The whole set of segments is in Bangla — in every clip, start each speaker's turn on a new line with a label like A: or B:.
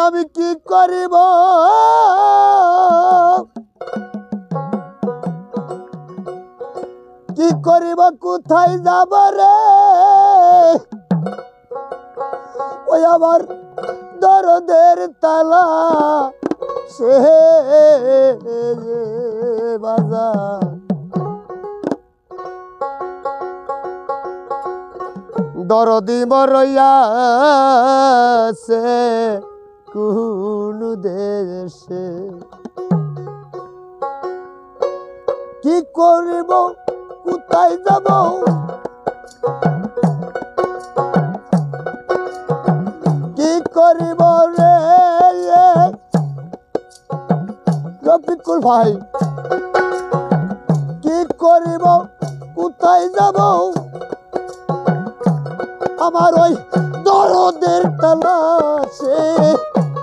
A: আমি কি করিব কি করিব কোথায় যাব রে ওই আমার দরদের তালা সে বাজার দরদি মরইয়াছে কোন দেশে কি করিব কোথায় যাব কি করিব রে রফিকুল ভাই কি করিব কোথায় যাব আমার ওই দরদের তালাশে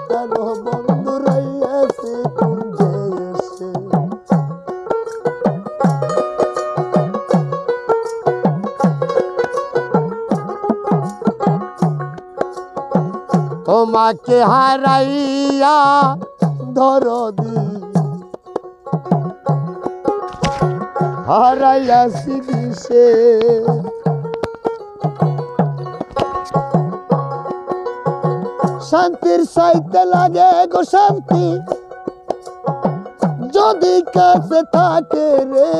A: কেন বন্ধু রইয়াছে কোন দেশে তোমাকে হারাইয়া দরদি হারাইয়াছি দিশে শান্তির চাইতে লাগে গো শান্তি যদি কাছে থাকে রে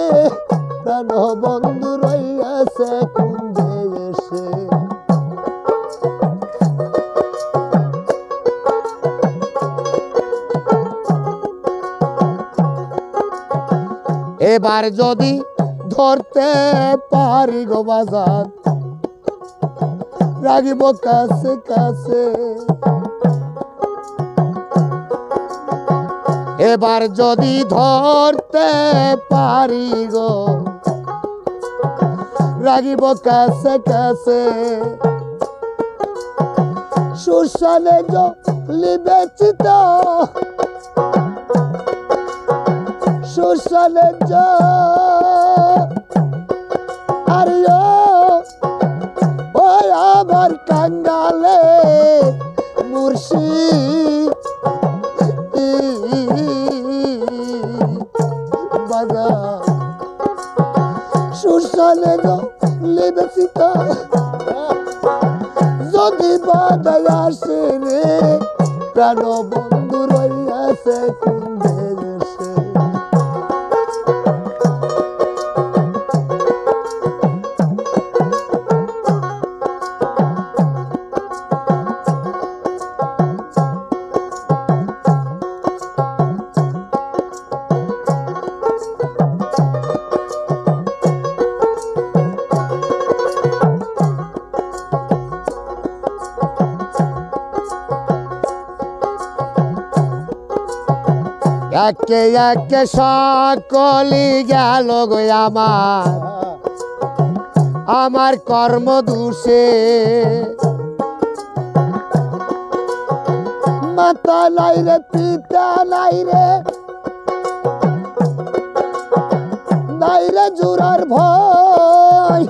A: প্রাণ বন্ধু রইয়াছে কোন দেশে এবার যদি ধরতে পারি গো বাজার রাগিব কাছে কাছে এবার যদি ধরতে পারি গো রাগিব কাছে কাছে সুশানে লিবেচিত সুশানে আরে ওই আমার কাঙ্গালে মুর্শিদ বাজার সুশানে লিবেচিত যদি বাধায় আসে রে প্রাণ বন্ধু রইয়াছে কোন দেশে একে একে সকলি গেল গো আমার কর্ম দোষে মাতা নাই রে পিতা নাই রে জোরার ভয়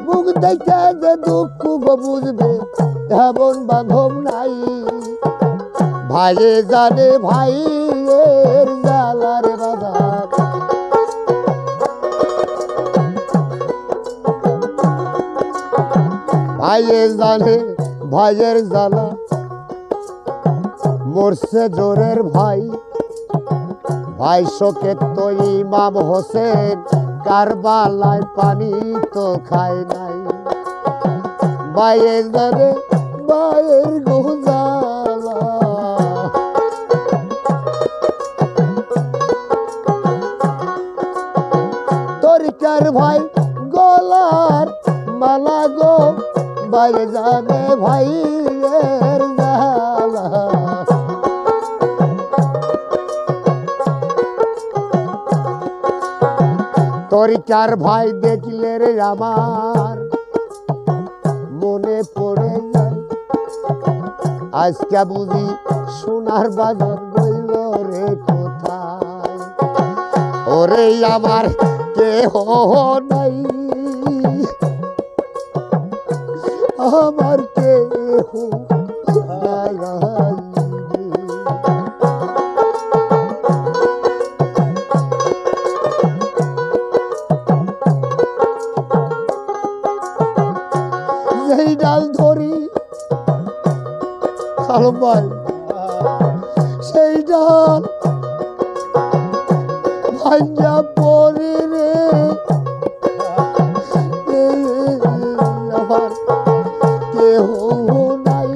A: মুখ দেখে যে দুঃখ গো বুঝবে এমন বাঁধব নাই ভাইয়ে জানে ভাইয়ের জ্বালার বাজার ভাইয়ে জানে ভাইয়ের জ্বালা মরছে জোরের ভাই ভাই শোকের তো ইমাম হোসেন কারবালায় পানি তো খায় নাই ভাইয়ে জানে ভাইয়ের গোজালা তরিকার ভাই গলার মালা গো ভাই জানে ভাইয়ের জ্বালা তরিকার ভাই দেখলে রে আমার মনে পড়ে যায় আজকে বুঝি সোনার বাজার গইল রে কোথায় ওরে আমার কেহ নাই আমার কেহ নাই আলম ভাই সেই ডাল ভাঙ্গা পড়ে রে আমার কেহ নাই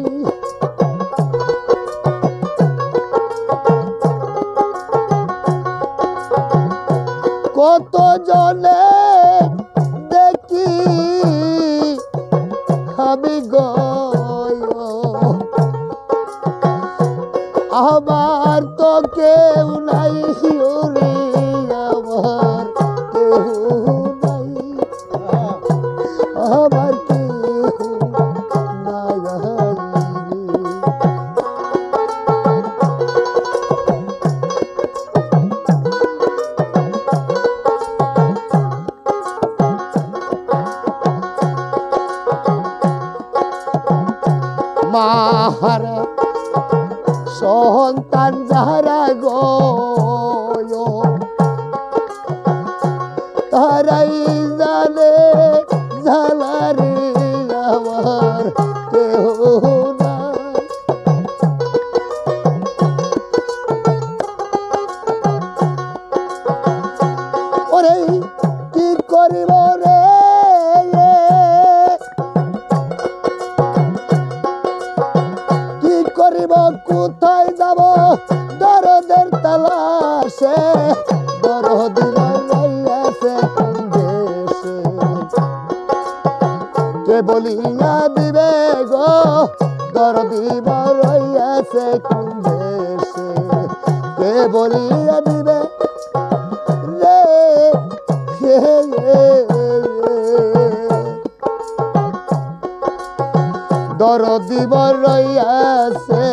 A: কত জনে দেখি আমি গয় আমার তো কেউ নাই ওরে আমার কেউ নাই আমার কেউ নাই মাহারা সন্তান যারা গো তারাই জানে জ্বালারে আমার কেহ নাই ওরে কি করিব রে করিব কোথায় যাব দরদের তালাশে দরদি রইয়াছে দেশে কে বলিয়া দিবে গো দরদি রইয়াছে দেশে কে বলিয়া দিবে রে দরদি রইয়াছে